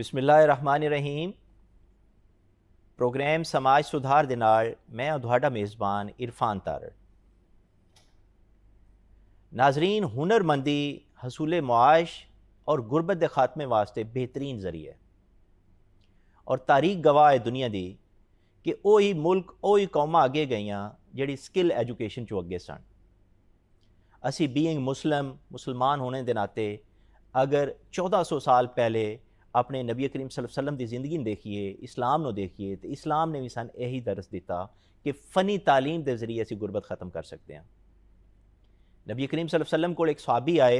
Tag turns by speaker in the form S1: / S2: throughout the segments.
S1: बिस्मिल्लाहिर्रहमानिर्रहीम। प्रोग्राम समाज सुधार दे नाल मैं तुहाडा मेज़बान इरफान तारड़। नाजरीन, हुनरमंदी हसूल मुआश और गुरबत के खात्मे वास्ते बेहतरीन जरिए और तारीख गवाह है दुनिया दी कि वही मुल्क वही कौमां अगे गईयां जिहड़ी स्किल एजुकेशन चो अगे सन। असी बीइंग मुसलमान होने के नाते अगर 1400 साल पहले अपने नबी करीम सल्लल्लाहु अलैहि वसल्लम की ज़िंदगी देखिए, इस्लाम को देखिए, तो इस्लाम ने भी सन यही दरस दिता कि फ़नी तालीम के जरिए असी गुरबत ख़त्म कर सकते हैं। नबी करीम सल्लल्लाहु अलैहि वसल्लम को एक सहाबी आए,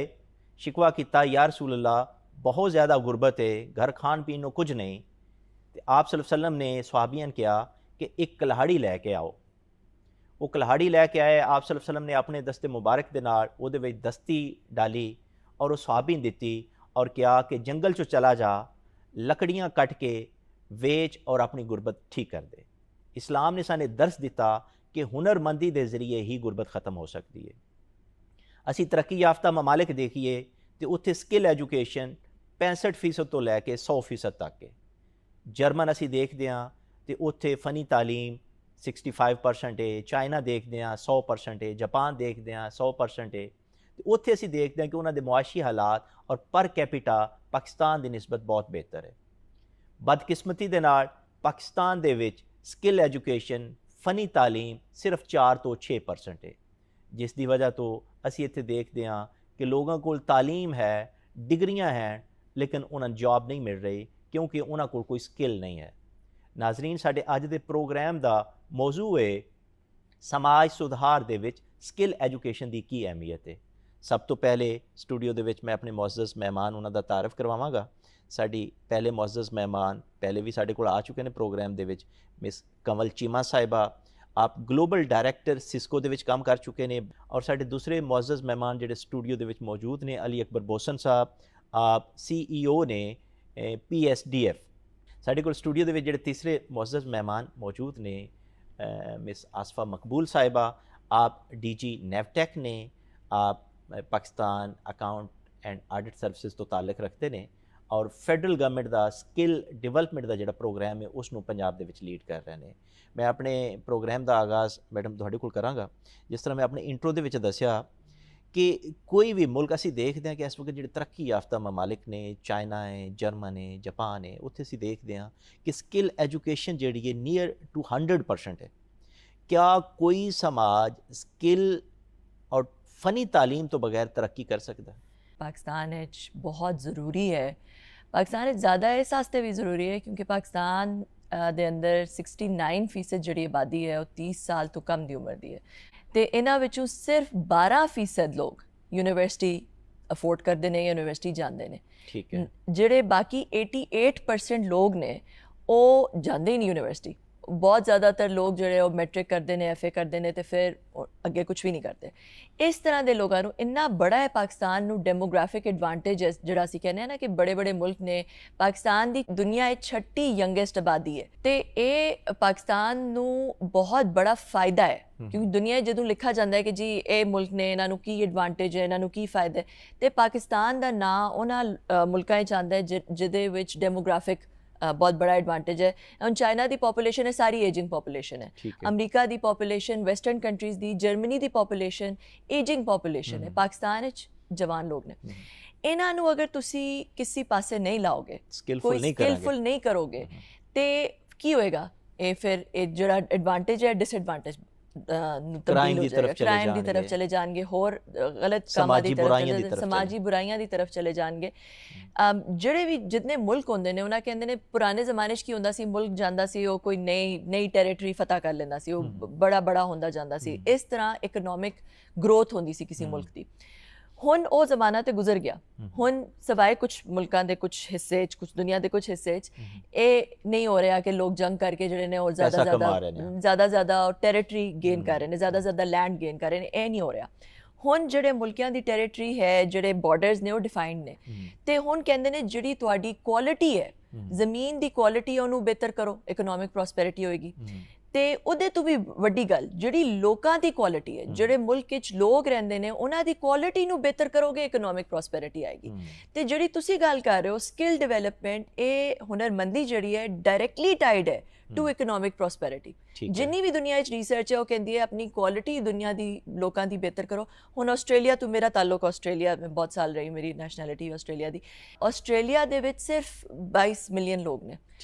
S1: शिकवा किया, या रसूल अल्लाह बहुत ज़्यादा गुरबत है, घर खान पीन कुछ नहीं। तो आप सल्लल्लाहु अलैहि वसल्लम ने सहाबियन कहा कि एक कल्हाड़ी लैके आओ। वो कल्हाड़ी लैके आए, आप सल्लल्लाहु अलैहि वसल्लम ने अपने दस्ते मुबारक के नाल उहदे विच दस्ती डाली और वो सहाबी दी और क्या कि जंगल चो चला जा, लकड़ियाँ कट के वेच और अपनी गुरबत ठीक कर दे। इस्लाम ने साने दर्स दिता कि हुनरमंदी के जरिए ही गुरबत ख़त्म हो सकती है। असी तरक्की याफ्ता ममालिक देखिए तो उत्थे स्किल एजुकेशन 65% तो लैके 100% तक है। जर्मन असी देखते हैं तो उत्थे फ़नी तालीम 65% है, चाइना देखते हैं 100% है, जापान देखते हैं 100% है। तो उत्थे असी देखते हैं कि उन्होंने मुआशी हालात और पर कैपिटा पाकिस्तान की निस्बत बहुत बेहतर है। बदकिस्मती दे नाल पाकिस्तान दे विच स्किल एजुकेशन फ़नी तालीम सिर्फ 4 तो 6% है, जिस दी वजह तो असी इत्थे देखते हैं कि लोगों को तालीम है, डिग्रियां हैं, लेकिन उन्हें जॉब नहीं मिल रही क्योंकि उन्होंने को कोई स्किल नहीं है। नाजरीन, साडे अज दे प्रोग्राम का मौजू है समाज सुधार दे विच स्किल एजुकेशन की की अहमियत है। सब तो पहले स्टूडियो दे विच मैं अपने मुअज़्ज़ज़ मेहमान उन्हों का तारफ़ करवावांगा। साडी पहले मुअज़्ज़ज़ मेहमान पहले भी साडे कोल आ चुके हैं प्रोग्राम दे विच, मिस कंवल चीमा साहिबा, आप ग्लोबल डायरैक्टर सिस्को दे विच काम कर चुके हैं। और साडे दूसरे मुअज़्ज़ज़ मेहमान जिहड़े स्टूडियो दे विच मौजूद ने, अली अकबर बोसन साहब, आप CEO ने PSDF। साडे कोल स्टूडियो दे विच जिहड़े तीसरे मुअज़्ज़ज़ मेहमान मौजूद ने, मिस आसफा मकबूल साहिबा, आप DG नेवटेक ने, आप Pakistan account and audit services तो ताल्लुक रखते हैं और फैडरल गवर्नमेंट का स्किल डिवेलपमेंट का जो प्रोग्राम है उसनों पंजाब दे विच लीड कर रहे हैं। मैं अपने प्रोग्राम का आगाज़ मैडम तुहाडे कोल करांगा। जिस तरह मैं अपने इंट्रो दे विच दस्सिया कि कोई भी मुल्क असी देखते हैं कि इस वक्त जो तरक्की याफ्ता ममालिक ने, चाइना है, जर्मन है, जापान है, उत्थे असी देखते हैं कि स्किल एजुकेशन जी है नियर टू 100% है। क्या कोई समाज स्किल और फ़नी तालीम तो बगैर तरक्की कर सकता है?
S2: पाकिस्तान बहुत ज़रूरी है। पाकिस्तान ज़्यादा इस वास्ते भी ज़रूरी है क्योंकि पाकिस्तान दे अंदर 69% जी आबादी है और 30 साल तो कम की उम्र दी है। तो इन्हां विचों सिर्फ 12% लोग यूनिवर्सिटी अफोर्ड करते हैं, यूनिवर्सिटी जाते हैं।
S1: ठीक है।
S2: जिहड़े बाकी 88% लोग ने वो जाते ही नहीं यूनिवर्सिटी। बहुत ज़्यादातर लोग जो मैट्रिक करते हैं, FA करते हैं तो फिर अगे कुछ भी नहीं करते। इस तरह के लोगों को इन्ना बड़ा है पाकिस्तान नू डेमोग्राफिक एडवांटेज जिहड़ा असीं कहने ना कि बड़े बड़े मुल्क ने, पाकिस्तान की दुनिया 6ठी यंगेस्ट आबादी है तो ये पाकिस्तान नू बहुत बड़ा फायदा है क्योंकि दुनिया जो लिखा जाता है कि जी ये मुल्क ने इन्हों की एडवांटेज है, इन्हों की फायदा है, तो पाकिस्तान का नाम उन्होंने मुल्कों आता है जिदे विच डेमोग्राफिक बहुत बड़ा एडवांटेज है। और चाइना की पॉपुलेशन है सारी एजिंग पॉपुलेशन है, अमरीका की पॉपुलेशन, वैसटर्न कंट्रीज़ की, जर्मनी की पॉपुलेशन एजिंग पॉपुलेशन है, पाकिस्तान जवान लोग ने। इन्हों अगर तुसी किसी पासे नहीं लाओगे, कोई स्किलफुल नहीं करोगे तो की होएगा? ये फिर जो एडवांटेज है डिसएडवांटेज
S1: क्राइम की
S2: तरफ चले जाएंगे, होर गलत कामां दी तरफ, समाजी बुराइयां की तरफ चले जाएंगे। ਜਿਹੜੇ ਵੀ जितने मुल्क होंगे ने उन्हें कहते हैं पुराने जमाने की होंदा सी, मुल्क जाता सी, वो कोई नई टेरेटरी फतह कर लेंदा सी, वो बड़ा होंदा जाता सी। इस तरह इकनॉमिक ग्रोथ होंदी सी किसी मुल्क की। हुण वो जमाना तो गुजर गया। हुण सवाए कुछ मुल्कां दे कुछ हिस्से, कुछ दुनिया के कुछ हिस्से ये नहीं हो रहा कि लोग जंग करके जिहड़े ने और ज़्यादा टेरेटरी गेन कर रहे हैं, ज़्यादा लैंड गेन कर रहे हैं, ये नहीं हो रहा। हुण जिहड़े मुल्कों की टेरेटरी है, जिहड़े बॉर्डर्स ने वो डिफाइंड ने, तो हुण कहंदे ने जिहड़ी तुहाडी क्वालिटी है, जमीन की क्वालिटी है उन्होंने बेहतर करो, इकनॉमिक प्रॉस्पेरिटी होएगी। ਤੇ ਉਹਦੇ ਤੋਂ ਵੀ ਵੱਡੀ ਗੱਲ ਜਿਹੜੀ ਲੋਕਾਂ ਦੀ ਕੁਆਲਿਟੀ ਹੈ, ਜਿਹੜੇ ਮੁਲਕ ਵਿੱਚ ਲੋਕ ਰਹਿੰਦੇ ਨੇ ਉਹਨਾਂ ਦੀ ਕੁਆਲਿਟੀ ਨੂੰ ਬਿਹਤਰ ਕਰੋਗੇ, ਇਕਨੋਮਿਕ ਪ੍ਰੋਸਪੈਰਿਟੀ ਆਏਗੀ। ਤੇ ਜਿਹੜੀ ਤੁਸੀਂ ਗੱਲ ਕਰ ਰਹੇ ਹੋ ਸਕਿੱਲ ਡਿਵੈਲਪਮੈਂਟ, ਇਹ ਹੁਨਰਮੰਦੀ ਜਿਹੜੀ ਹੈ ਡਾਇਰੈਕਟਲੀ ਟਾਈਡ ਹੈ ਟੂ ਇਕਨੋਮਿਕ ਪ੍ਰੋਸਪੈਰਿਟੀ। ਜਿੰਨੀ ਵੀ ਦੁਨੀਆ ਵਿੱਚ ਰਿਸਰਚ ਹੈ ਉਹ ਕਹਿੰਦੀ ਹੈ ਆਪਣੀ ਕੁਆਲਿਟੀ ਦੁਨੀਆ ਦੀ ਲੋਕਾਂ ਦੀ ਬਿਹਤਰ ਕਰੋ। ਹੁਣ ਆਸਟ੍ਰੇਲੀਆ ਤੋਂ ਮੇਰਾ ਤਾਲੁਕ ਆਸਟ੍ਰੇਲੀਆ ਮੈਂ ਬਹੁਤ ਸਾਲ ਰਹੀ, ਮੇਰੀ ਨੈਸ਼ਨੈਲਿਟੀ ਆਸਟ੍ਰੇਲੀਆ ਦੀ। ਆਸਟ੍ਰੇਲੀਆ ਦੇ ਵਿੱਚ ਸਿਰਫ 22 ਮਿਲੀਅਨ ਲੋਕ ਨੇ,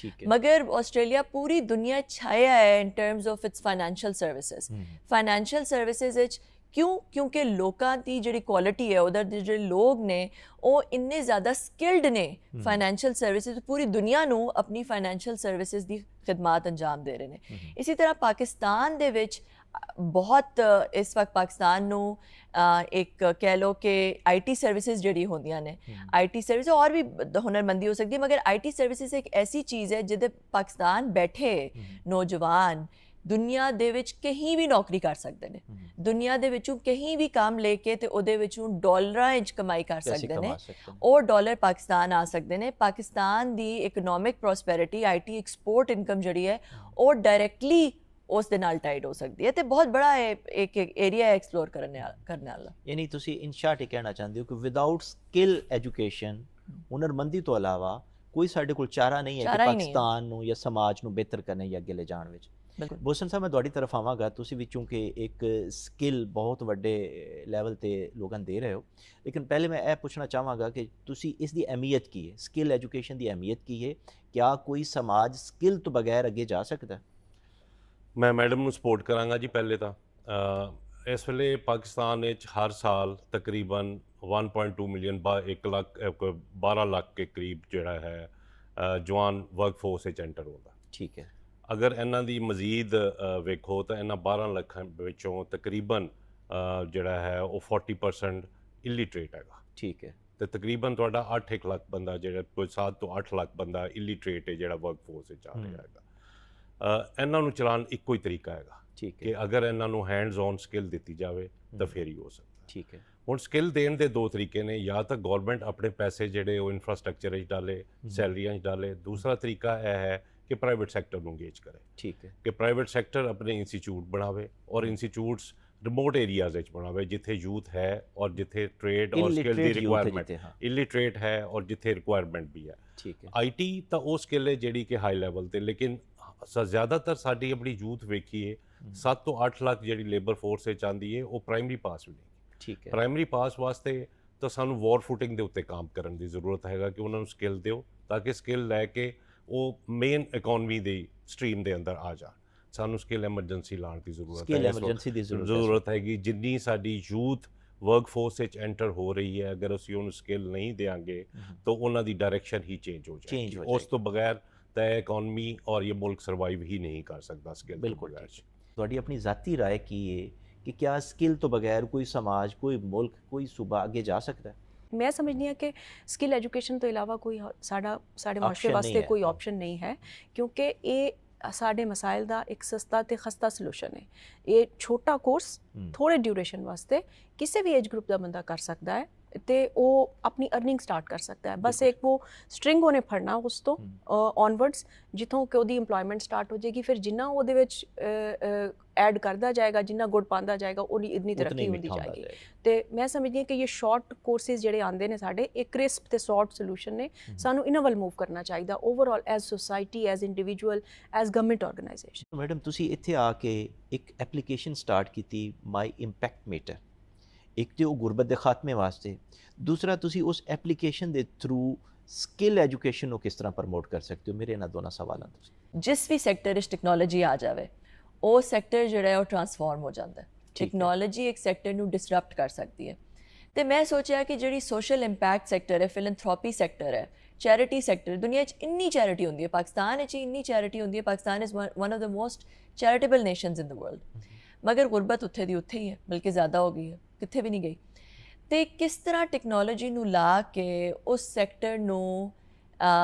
S2: ਮਗਰ ਆਸਟ੍ਰੇਲੀਆ ਪੂਰੀ ਦੁਨੀਆ ਛਾਇਆ ਹੈ ਇਨ terms of its financial services. Financial services ਵਿੱਚ ਕਿਉਂਕਿ ਲੋਕਾਂ ਦੀ ਜਿਹੜੀ ਕੁਆਲਿਟੀ ਹੈ, ਉਧਰ ਦੇ ਜਿਹੜੇ ਲੋਕ ਨੇ ਉਹ ਇੰਨੇ ਜ਼ਿਆਦਾ ਸਕਿਲਡ ਨੇ ਫਾਈਨੈਂਸ਼ੀਅਲ ਸਰਵਿਸਿਜ਼, ਪੂਰੀ ਦੁਨੀਆ ਨੂੰ ਆਪਣੀ ਫਾਈਨੈਂਸ਼ੀਅਲ ਸਰਵਿਸਿਜ਼ ਦੀ ਖਿਦਮਤ ਅੰਜਾਮ ਦੇ ਰਹੇ ਨੇ। ਇਸੇ ਤਰ੍ਹਾਂ ਪਾਕਿਸਤਾਨ ਦੇ ਵਿੱਚ ਬਹੁਤ ਇਸ ਵਕਤ ਪਾਕਿਸਤਾਨ ਨੂੰ ਇੱਕ ਕਹਿ ਲਓ ਕਿ IT ਸਰਵਿਸਿਜ਼ ਜਿਹੜੀ ਹੁੰਦੀਆਂ ਨੇ, IT ਸਰਵਿਸ ਔਰ ਵੀ ਹੁਨਰਮੰਦੀ ਹੋ ਸਕਦੀ ਹੈ, ਮਗਰ IT ਸਰਵਿਸਿਜ਼ ਇੱਕ ਐਸੀ ਚੀਜ਼ ਹੈ ਜਿਹਦੇ ਪਾਕਿਸਤਾਨ ਬੈਠੇ ਨੌਜਵਾਨ ਦੁਨੀਆ ਦੇ ਵਿੱਚ ਕहीं ਵੀ ਨੌਕਰੀ ਕਰ ਸਕਦੇ ਨੇ, ਦੁਨੀਆ ਦੇ ਵਿੱਚੋਂ ਕहीं ਵੀ ਕੰਮ ਲੈ ਕੇ ਤੇ ਉਹਦੇ ਵਿੱਚੋਂ ਡਾਲਰਾਂ ਵਿੱਚ ਕਮਾਈ ਕਰ ਸਕਦੇ ਨੇ। ਉਹ ਡਾਲਰ ਪਾਕਿਸਤਾਨ ਆ ਸਕਦੇ ਨੇ। ਪਾਕਿਸਤਾਨ ਦੀ economic prosperity, IT export income ਜਿਹੜੀ ਹੈ ਉਹ ਡਾਇਰੈਕਟਲੀ ਉਸ ਦੇ ਨਾਲ ਟਾਈਡ ਹੋ ਸਕਦੀ ਹੈ। ਤੇ ਬਹੁਤ ਬੜਾ ਇੱਕ ਏਰੀਆ ਐਕਸਪਲੋਰ ਕਰਨ ਵਾਲਾ।
S1: ਯਾਨੀ ਤੁਸੀਂ ਇਨ ਸ਼ਾਰਟ ਇਹ ਕਹਿਣਾ ਚਾਹੁੰਦੇ ਹੋ ਕਿ ਵਿਦਆਊਟ ਸਕਿੱਲ ਐਜੂਕੇਸ਼ਨ, ਹੁਨਰਮੰਦੀ ਤੋਂ ਇਲਾਵਾ ਕੋਈ ਸਾਡੇ ਕੋਲ ਚਾਰਾ ਨਹੀਂ ਹੈ ਕਿ ਪਾਕਿਸਤਾਨ ਨੂੰ ਜਾਂ ਸਮਾਜ ਨੂੰ ਬਿਹਤਰ ਕਰਨੇ ਜਾਂ ਅੱਗੇ ਲੈ ਜਾਣ ਵਿੱਚ। ਬੋਸਨ ਸਾਹਿਬ, ਮੈਂ ਤੁਹਾਡੀ ਤਰਫ ਆਵਾਂਗਾ। ਤੁਸੀਂ ਵੀ ਚੂੰਕਿ ਇੱਕ ਸਕਿੱਲ ਬਹੁਤ ਵੱਡੇ ਲੈਵਲ 'ਤੇ ਲੋਕਾਂ ਨੂੰ ਦੇ ਰਹੇ ਹੋ, ਲੇਕਿਨ ਪਹਿਲੇ ਮੈਂ ਇਹ ਪੁੱਛਣਾ ਚਾਹਾਂਗਾ ਕਿ ਤੁਸੀਂ ਇਸ ਦੀ ਅਹਿਮੀਅਤ ਕੀ ਹੈ, ਸਕਿੱਲ ਐਜੂਕੇਸ਼ਨ ਦੀ ਅਹਿਮੀਅਤ ਕੀ ਹੈ? ਕਿਆ ਕੋਈ ਸਮਾਜ ਸਕਿੱਲ ਤੋਂ ਬਗੈਰ ਅੱਗੇ ਜਾ ਸਕਦਾ?
S3: ਮੈਂ ਮੈਡਮ ਨੂੰ ਸਪੋਰਟ ਕਰਾਂਗਾ ਜੀ। ਪਹਿਲੇ ਤਾਂ ਇਸ ਵੇਲੇ ਪਾਕਿਸਤਾਨ ਵਿੱਚ ਹਰ ਸਾਲ ਤਕਰੀਬਨ 1.2 ਮਿਲੀਅਨ 12 ਲੱਖ ਦੇ ਕਰੀਬ ਜਿਹੜਾ ਹੈ ਜਵਾਨ ਵਰਕਫੋਰਸ ਵਿੱਚ ਐਂਟਰ ਹੁੰਦਾ।
S1: ਠੀਕ ਹੈ।
S3: ਅਗਰ ਇਹਨਾਂ ਦੀ ਮਜ਼ੀਦ ਵੇਖੋ ਤਾਂ ਇਹਨਾਂ 12 ਲੱਖਾਂ ਵਿੱਚੋਂ ਤਕਰੀਬਨ ਜਿਹੜਾ ਹੈ ਉਹ 40% ਇਲਿਟਰੇਟ ਹੈਗਾ।
S1: ਠੀਕ ਹੈ।
S3: ਤੇ ਤਕਰੀਬਨ ਤੁਹਾਡਾ 8 ਲੱਖ ਬੰਦਾ ਜਿਹੜਾ ਕੋਈ 7 ਤੋਂ 8 ਲੱਖ ਬੰਦਾ ਇਲਿਟਰੇਟ ਹੈ ਜਿਹੜਾ ਵਰਕਫੋਰਸ ਵਿੱਚ ਆ ਰਿਹਾ ਹੈਗਾ। ਇਹਨਾਂ ਨੂੰ ਚਲਾਉਣ ਇੱਕੋ ਹੀ ਤਰੀਕਾ ਹੈਗਾ ਕਿ ਅਗਰ ਇਹਨਾਂ ਨੂੰ ਹੈਂਡਸ ਔਨ ਸਕਿੱਲ ਦਿੱਤੀ ਜਾਵੇ ਤਾਂ ਫਿਰ ਹੀ ਹੋ ਸਕਦਾ।
S1: ਠੀਕ ਹੈ।
S3: ਹੁਣ ਸਕਿੱਲ ਦੇਣ ਦੇ ਦੋ ਤਰੀਕੇ ਨੇ, ਜਾਂ ਤਾਂ ਗੌਰਮੈਂਟ ਆਪਣੇ ਪੈਸੇ ਜਿਹੜੇ ਉਹ ਇਨਫਰਾਸਟਰਕਚਰ ਵਿੱਚ ਡਾਲੇ, ਸੈਲਰੀਆਂ 'ਚ ਡਾਲੇ। ਦੂਸਰਾ ਤਰੀਕਾ ਇਹ ਹੈ ਕਿ ਪ੍ਰਾਈਵੇਟ ਸੈਕਟਰ ਨੂੰ ਇੰਗੇਜ ਕਰੇ।
S1: ਠੀਕ ਹੈ। ਕਿ
S3: ਪ੍ਰਾਈਵੇਟ ਸੈਕਟਰ ਆਪਣੇ ਇੰਸਟੀਚਿਊਟ ਬਣਾਵੇ ਔਰ ਇੰਸਟੀਚਿਊਟਸ ਰਿਮੋਟ ਏਰੀਆਜ਼ ਵਿੱਚ ਬਣਾਵੇ ਜਿੱਥੇ ਯੂਥ ਹੈ ਔਰ ਜਿੱਥੇ ਟ੍ਰੇਡ ਔਰ ਸਕਿੱਲ ਦੀ ਰਿਕੁਆਇਰਮੈਂਟ ਇਲਿਟਰੇਟ ਹੈ ਔਰ ਜਿੱਥੇ ਰਿਕੁਆਇਰਮੈਂਟ ਵੀ ਹੈ।
S1: ਠੀਕ ਹੈ।
S3: IT ਤਾਂ ਉਹ ਸਕਿੱਲ ਹੈ ਜਿਹੜੀ ਕਿ ਹਾਈ ਲੈਵਲ 'ਤੇ, ਲੇਕਿਨ ਜ਼ਿਆਦਾਤਰ ਸਾਡੀ ਆਪਣੀ ਯੂਥ ਵੇਖੀਏ 7 ਤੋਂ 8 ਲੱਖ ਜਿਹੜੀ ਲੇਬਰ ਫੋਰਸ ਵਿੱਚ ਆਉਂਦੀ ਹੈ ਉਹ ਪ੍ਰਾਇਮਰੀ ਪਾਸ ਵੀ ਨਹੀਂ।
S1: ਠੀਕ ਹੈ।
S3: ਪ੍ਰਾਇਮਰੀ ਪਾਸ ਵਾਸਤੇ ਤਾਂ ਸਾਨੂੰ ਵਾਰ ਫੁਟਿੰਗ ਦੇ ਉੱਤੇ ਕੰਮ ਕਰਨ ਦੀ ਜ਼ਰੂਰਤ ਹੈਗਾ ਕਿ ਉਹਨਾਂ ਨੂੰ ਸਕਿੱਲ ਦਿਓ ਤਾਂ ਕਿ ਸਕਿੱਲ ਲੈ ਕੇ ਉਹ ਮੇਨ ਇਕਨੋਮੀ ਦੀ ਸਟਰੀਮ ਦੇ ਅੰਦਰ ਆ ਜਾਣ। ਸਾਨੂੰ ਸਕਿੱਲ ਐਮਰਜੈਂਸੀ ਲਾਉਣ ਦੀ ਜ਼ਰੂਰਤ ਹੈਗੀ। ਜਿੰਨੀ ਸਾਡੀ ਯੂਥ ਵਰਕਫੋਰਸ ਵਿੱਚ ਐਂਟਰ ਹੋ ਰਹੀ ਹੈ, ਅਗਰ ਅਸੀਂ ਉਹਨੂੰ ਸਕਿੱਲ ਨਹੀਂ ਦੇਵਾਂਗੇ ਤਾਂ ਉਹਨਾਂ ਦੀ ਡਾਇਰੈਕਸ਼ਨ ਹੀ ਚੇਂਜ ਹੋ ਜਾਏਗੀ। ਉਸ ਤੋਂ ਬਗੈਰ ਤਾਂ ਇਕਨੋਮੀ ਔਰ ਇਹ ਮੁਲਕ ਸਰਵਾਈਵ ਹੀ ਨਹੀਂ ਕਰ ਸਕਦਾ ਸਕਿੱਲ।
S1: ਬਿਲਕੁਲ। ਤੁਹਾਡੀ ਆਪਣੀ ਜ਼ਾਤੀ ਰਾਏ ਕੀ ਹੈ ਕਿ ਕਿਆ ਸਕਿੱਲ ਤੋਂ ਬਗੈਰ ਕੋਈ ਸਮਾਜ, ਕੋਈ ਮੁਲਕ, ਕੋਈ ਸੂਬਾ ਅੱਗੇ ਜਾ ਸਕਦਾ ਹੈ?
S4: ਮੈਂ ਸਮਝਦੀ ਹਾਂ ਕਿ ਸਕਿੱਲ ਐਜੂਕੇਸ਼ਨ ਤੋਂ ਇਲਾਵਾ ਕੋਈ ਸਾਡੇ ਮੁਆਸ਼ਰੇ ਵਾਸਤੇ ਕੋਈ ਆਪਸ਼ਨ ਨਹੀਂ ਹੈ, ਕਿਉਂਕਿ ਇਹ ਸਾਡੇ ਮਸਾਇਲ ਦਾ ਇੱਕ ਸਸਤਾ ਤੇ ਖਸਤਾ ਸੋਲੂਸ਼ਨ ਹੈ। ਇਹ ਛੋਟਾ ਕੋਰਸ ਥੋੜੇ ਡਿਊਰੇਸ਼ਨ ਵਾਸਤੇ ਕਿਸੇ ਵੀ ਏਜ ਗਰੁੱਪ ਦਾ ਬੰਦਾ ਕਰ ਸਕਦਾ ਹੈ ਤੇ ਉਹ ਆਪਣੀ ਅਰਨਿੰਗ ਸਟਾਰਟ ਕਰ ਸਕਦਾ ਹੈ। ਬਸ ਇੱਕ ਉਹ ਸਟ੍ਰਿੰਗ ਉਹਨੇ ਫੜਨਾ ਉਸ ਤੋਂ ਔਨਵਰਡਸ ਜਿੱਥੋਂ ਕਿ ਉਹਦੀ ਇੰਪਲੋਇਮੈਂਟ ਸਟਾਰਟ ਹੋ ਜਾਏਗੀ। ਫਿਰ ਜਿੰਨਾ ਉਹਦੇ ਵਿੱਚ ਐਡ ਕਰਦਾ ਜਾਏਗਾ, ਜਿੰਨਾ ਗੁੜ ਪਾਉਂਦਾ ਜਾਏਗਾ, ਉਹਦੀ ਇੰਨੀ ਤਰੱਕੀ ਹੁੰਦੀ ਜਾਏਗੀ। ਤੇ ਮੈਂ ਸਮਝਦੀ ਹਾਂ ਕਿ ਇਹ ਸ਼ਾਰਟ ਕੋਰਸਿਸ ਜਿਹੜੇ ਆਉਂਦੇ ਨੇ ਸਾਡੇ, ਇਹ ਕ੍ਰਿਸਪ ਤੇ ਸ਼ਾਰਟ ਸੋਲੂਸ਼ਨ ਨੇ। ਸਾਨੂੰ ਇਹਨਾਂ ਵੱਲ ਮੂਵ ਕਰਨਾ ਚਾਹੀਦਾ overall as society, as individual, as government organisation.
S1: Madam, ਤੁਸੀਂ ਇੱਥੇ ਆ ਕੇ ਇੱਕ ਐਪਲੀਕੇਸ਼ਨ ਸਟਾਰਟ ਕੀਤੀ, ਮਾਈ ਇੰਪੈਕਟ ਮੀਟਰ। ਇੱਕ ਤੇ ਉਹ ਗੁਰਬਤ ਦੇ ਖਾਤਮੇ ਵਾਸਤੇ, ਦੂਸਰਾ ਤੁਸੀਂ ਉਸ ਐਪਲੀਕੇਸ਼ਨ ਦੇ ਥਰੂ ਸਕਿੱਲ ਐਜੂਕੇਸ਼ਨ ਨੂੰ ਕਿਸ ਤਰ੍ਹਾਂ ਪ੍ਰਮੋਟ ਕਰ ਸਕਦੇ ਹੋ? ਮੇਰੇ ਇਹਨਾਂ ਦੋਨਾਂ ਸਵਾਲਾਂ ਤੋਂ।
S2: ਜਿਸ ਵੀ ਸੈਕਟਰ ਵਿੱਚ ਟੈਕਨੋਲੋਜੀ ਆ ਜਾਵੇ ਉਹ ਸੈਕਟਰ ਜਿਹੜਾ ਹੈ ਉਹ ਟਰਾਂਸਫਾਰਮ ਹੋ ਜਾਂਦਾ ਹੈ। ਟੈਕਨੋਲੋਜੀ ਇੱਕ ਸੈਕਟਰ ਨੂੰ ਡਿਸਰਪਟ ਕਰ ਸਕਦੀ ਹੈ। ਤੇ ਮੈਂ ਸੋਚਿਆ ਕਿ ਜਿਹੜੀ ਸੋਸ਼ਲ ਇੰਪੈਕਟ ਸੈਕਟਰ ਹੈ, ਫਿਲੈਂਥਰੋਪੀ ਸੈਕਟਰ ਹੈ, ਚੈਰਿਟੀ ਸੈਕਟਰ, ਦੁਨੀਆ 'ਚ ਇੰਨੀ ਚੈਰਿਟੀ ਹੁੰਦੀ ਹੈ, ਪਾਕਿਸਤਾਨ ਵਿੱਚ ਇੰਨੀ ਚੈਰਿਟੀ ਹੁੰਦੀ ਹੈ। Pakistan is one of the most charitable nations in the world, ਮਗਰ ਗੁਰਬਤ ਉੱਥੇ ਦੀ ਉੱਥੇ ਹੀ ਹੈ, ਬਲਕਿ ਜ਼ਿਆਦਾ ਹੋ ਗਈ ਹੈ, ਕਿੱਥੇ ਵੀ ਨਹੀਂ ਗਈ। ਤੇ ਕਿਸ ਤਰ੍ਹਾਂ ਟੈਕਨੋਲੋਜੀ ਨੂੰ ਲਾ ਕੇ ਉਸ ਸੈਕਟਰ ਨੂੰ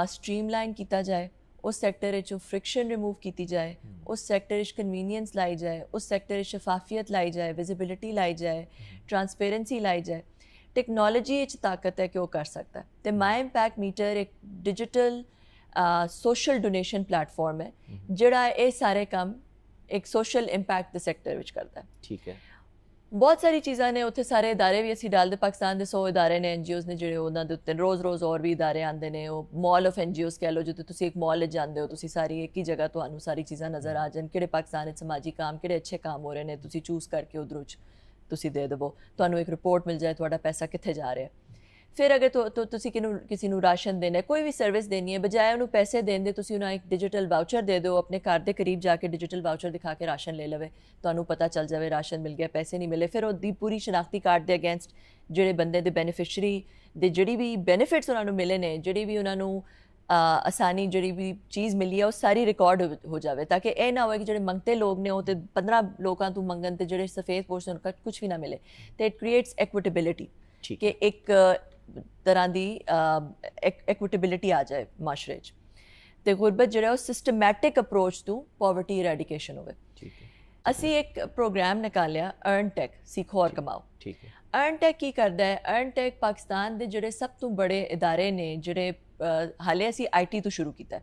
S2: ਸਟ੍ਰੀਮਲਾਈਨ ਕੀਤਾ ਜਾਏ, ਉਸ ਸੈਕਟਰ ਵਿੱਚ ਫ੍ਰਿਕਸ਼ਨ ਰਿਮੂਵ ਕੀਤੀ ਜਾਏ, ਉਸ ਸੈਕਟਰ ਵਿੱਚ ਕਨਵੀਨੀਅੰਸ ਲਾਈ ਜਾਏ, ਉਸ ਸੈਕਟਰ ਵਿੱਚ ਸ਼ਫਾਫੀਅਤ ਲਾਈ ਜਾਏ, ਵਿਜ਼ਿਬਿਲਿਟੀ ਲਾਈ ਜਾਏ, ਟਰਾਂਸਪੇਰੈਂਸੀ ਲਾਈ ਜਾਏ। ਟੈਕਨੋਲੋਜੀ ਵਿੱਚ ਤਾਕਤ ਹੈ ਕਿ ਉਹ ਕਰ ਸਕਦਾ ਹੈ। ਤੇ ਮਾਈ ਇੰਪੈਕਟ ਮੀਟਰ ਇੱਕ ਡਿਜੀਟਲ ਸੋਸ਼ਲ ਡੋਨੇਸ਼ਨ ਪਲੇਟਫਾਰਮ ਹੈ ਜਿਹੜਾ ਇਹ ਸਾਰੇ ਕੰਮ ਇੱਕ ਸੋਸ਼ਲ ਇੰਪੈਕਟ ਦੇ ਸੈਕਟਰ ਵਿੱਚ ਕਰਦਾ ਹੈ।
S1: ਠੀਕ ਹੈ।
S2: ਬਹੁਤ ਸਾਰੀ ਚੀਜ਼ਾਂ ਨੇ ਉੱਥੇ, ਸਾਰੇ ਇਦਾਰੇ ਵੀ ਅਸੀਂ ਡਾਲਦੇ, ਪਾਕਿਸਤਾਨ ਦੇ 100 ਇਦਾਰੇ ਨੇ NGOs ਨੇ ਜਿਹੜੇ, ਉਹਨਾਂ ਦੇ ਉੱਤੇ ਰੋਜ਼ ਹੋਰ ਵੀ ਇਦਾਰੇ ਆਉਂਦੇ ਨੇ। ਉਹ ਮਾਲ ਆਫ NGOs ਕਹਿ ਲਓ, ਜਿੱਥੇ ਤੁਸੀਂ ਇੱਕ ਮਾਲ 'ਚ ਜਾਂਦੇ ਹੋ, ਤੁਸੀਂ ਸਾਰੀ ਇੱਕ ਹੀ ਜਗ੍ਹਾ ਤੁਹਾਨੂੰ ਸਾਰੀ ਚੀਜ਼ਾਂ ਨਜ਼ਰ ਆ ਜਾਣ, ਕਿਹੜੇ ਪਾਕਿਸਤਾਨ ਵਿੱਚ ਸਮਾਜੀ ਕੰਮ, ਕਿਹੜੇ ਅੱਛੇ ਕੰਮ ਹੋ ਰਹੇ ਨੇ, ਤੁਸੀਂ ਚੂਜ਼ ਕਰਕੇ ਉਧਰੋਂ 'ਚ ਤੁਸੀਂ ਦੇ ਦੇਵੋ, ਤੁਹਾਨੂੰ ਇੱਕ ਰਿਪੋਰਟ ਮਿਲ ਜਾਏ ਤੁਹਾਡਾ ਪੈਸਾ ਕਿੱਥੇ ਜਾ ਰਿਹਾ। ਫਿਰ ਅਗਰ ਤੁਸੀਂ ਕਿਸੇ ਨੂੰ ਰਾਸ਼ਨ ਦੇਣਾ, ਕੋਈ ਵੀ ਸਰਵਿਸ ਦੇਣੀ ਹੈ, ਬਜਾਏ ਉਹਨੂੰ ਪੈਸੇ ਦੇਣ ਦੇ ਤੁਸੀਂ ਉਹਨਾਂ ਇੱਕ ਡਿਜੀਟਲ ਵਾਊਚਰ ਦੇ ਦਿਓ, ਆਪਣੇ ਘਰ ਦੇ ਕਰੀਬ ਜਾ ਕੇ ਡਿਜੀਟਲ ਵਾਊਚਰ ਦਿਖਾ ਕੇ ਰਾਸ਼ਨ ਲੈ ਲਵੇ, ਤੁਹਾਨੂੰ ਪਤਾ ਚੱਲ ਜਾਵੇ ਰਾਸ਼ਨ ਮਿਲ ਗਿਆ, ਪੈਸੇ ਨਹੀਂ ਮਿਲੇ। ਫਿਰ ਉਹਦੀ ਪੂਰੀ ਸ਼ਨਾਖਤੀ ਕਾਰਡ ਦੇ ਅਗੇਂਸਟ ਜਿਹੜੇ ਬੰਦੇ ਦੇ ਬੈਨੀਫਿਸ਼ਰੀ ਦੇ ਜਿਹੜੀ ਵੀ ਬੈਨੀਫਿਟਸ ਉਹਨਾਂ ਨੂੰ ਮਿਲੇ ਨੇ, ਜਿਹੜੀ ਵੀ ਉਹਨਾਂ ਨੂੰ ਆਸਾਨੀ, ਜਿਹੜੀ ਵੀ ਚੀਜ਼ ਮਿਲੀ ਹੈ, ਉਹ ਸਾਰੀ ਰਿਕਾਰਡ ਹੋ ਜਾਵੇ, ਤਾਂ ਕਿ ਇਹ ਨਾ ਹੋਵੇ ਕਿ ਜਿਹੜੇ ਮੰਗਤੇ ਲੋਕ ਨੇ ਉਹ ਤੇ 15 ਲੋਕਾਂ ਤੋਂ ਮੰਗਣ ਤੇ ਜਿਹੜੇ ਸਫੇਦ ਪੋਸ਼ ਉਹਨਾਂ ਨੂੰ ਕੁਝ ਵੀ ਨਾ ਮਿਲੇ। ਤੇ ਇਟ ਕ੍ਰੀਏਟਸ ਇਕੁਇਟੇਬਿਲਿਟੀ, ਕਿ ਇੱਕ ਤਰ੍ਹਾਂ ਦੀ ਇਕੁਇਟੇਬਿਲਿਟੀ ਆ ਜਾਏ ਮਾਸ਼ਰੇ 'ਚ, ਤੇ ਗੁਰਬਤ ਜਿਹੜਾ ਉਹ ਸਿਸਟਮੈਟਿਕ ਅਪਰੋਚ ਤੋਂ ਪੋਵਰਟੀ ਇਰੈਡੀਕੇਸ਼ਨ ਹੋਵੇ।
S1: ਠੀਕ ਹੈ।
S2: ਅਸੀਂ ਇੱਕ ਪ੍ਰੋਗਰਾਮ ਨਿਕਾਲਿਆ ਅਰਨ ਟੈਕ, ਸਿੱਖੋ ਔਰ ਕਮਾਓ।
S1: ਠੀਕ ਹੈ।
S2: ਅਰਨ ਟੈਕ ਕੀ ਕਰਦਾ ਹੈ? ਅਰਨ ਟੈਕ ਪਾਕਿਸਤਾਨ ਦੇ ਜਿਹੜੇ ਸਭ ਤੋਂ ਬੜੇ ਇਦਾਰੇ ਨੇ, ਜਿਹੜੇ ਹਾਲੇ ਅਸੀਂ IT ਤੋਂ ਸ਼ੁਰੂ ਕੀਤਾ,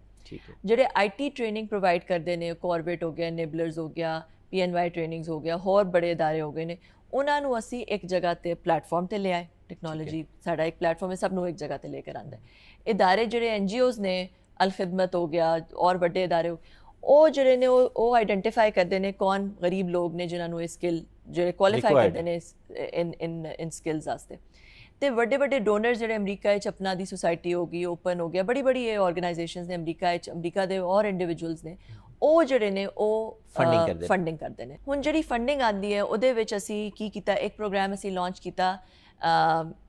S2: ਜਿਹੜੇ IT ਟ੍ਰੇਨਿੰਗ ਪ੍ਰੋਵਾਈਡ ਕਰਦੇ ਨੇ, ਕੋਰਬੇਟ ਹੋ ਗਿਆ, ਨਿਬਲਰਸ ਹੋ ਗਿਆ, PNY ਟ੍ਰੇਨਿੰਗਸ ਹੋ ਗਿਆ, ਹੋਰ ਬੜੇ ਇਦਾਰੇ ਹੋ ਗਏ ਨੇ, ਉਹਨਾਂ ਨੂੰ ਅਸੀਂ ਇੱਕ ਜਗ੍ਹਾ 'ਤੇ ਪਲੇਟਫਾਰਮ 'ਤੇ ਲਿਆਏ। ਟੈਕਨੋਲੋਜੀ ਸਾਡਾ ਇੱਕ ਪਲੇਟਫਾਰਮ ਹੈ, ਸਭ ਨੂੰ ਇੱਕ ਜਗ੍ਹਾ 'ਤੇ ਲੈ ਕੇ ਆਉਂਦਾ ਹੈ। ਇਦਾਰੇ ਜਿਹੜੇ NGOs ਨੇ, ਅਲ-ਖਿਦਮਤ ਹੋ ਗਿਆ, ਔਰ ਵੱਡੇ ਇਦਾਰੇ, ਉਹ ਜਿਹੜੇ ਨੇ ਉਹ ਆਈਡੈਂਟੀਫਾਈ ਕਰਦੇ ਨੇ ਕੌਣ ਗਰੀਬ ਲੋਕ ਨੇ ਜਿਨ੍ਹਾਂ ਨੂੰ ਇਹ ਸਕਿੱਲ, ਜਿਹੜੇ ਕੁਆਲੀਫਾਈ ਕਰਦੇ ਨੇ ਇਨ ਸਕਿੱਲਸ ਵਾਸਤੇ। ਤੇ ਵੱਡੇ ਡੋਨਰਸ ਜਿਹੜੇ ਅਮਰੀਕਾ 'ਚ ਆਪਣਾ ਦੀ ਸੁਸਾਇਟੀ ਹੋ ਗਈ, ਓਪਨ ਹੋ ਗਿਆ, ਬੜੀ ਇਹ ਆਰਗੇਨਾਈਜੇਸ਼ਨਸ ਨੇ ਅਮਰੀਕਾ 'ਚ, ਅਮਰੀਕਾ ਦੇ ਔਰ ਇੰਡੀਵਿਜੂਅਲਸ ਨੇ, ਉਹ ਜਿਹੜੇ ਨੇ ਉਹ ਫੰਡਿੰਗ ਕਰਦੇ ਨੇ। ਹੁਣ ਜਿਹੜੀ ਫੰਡਿੰਗ ਆਉਂਦੀ ਹੈ, ਉਹਦੇ ਵਿੱਚ ਅਸੀਂ ਕੀ ਕੀਤਾ, ਇੱਕ ਪ੍ਰੋਗਰਾਮ ਅਸੀਂ ਲਾਂਚ ਕੀਤਾ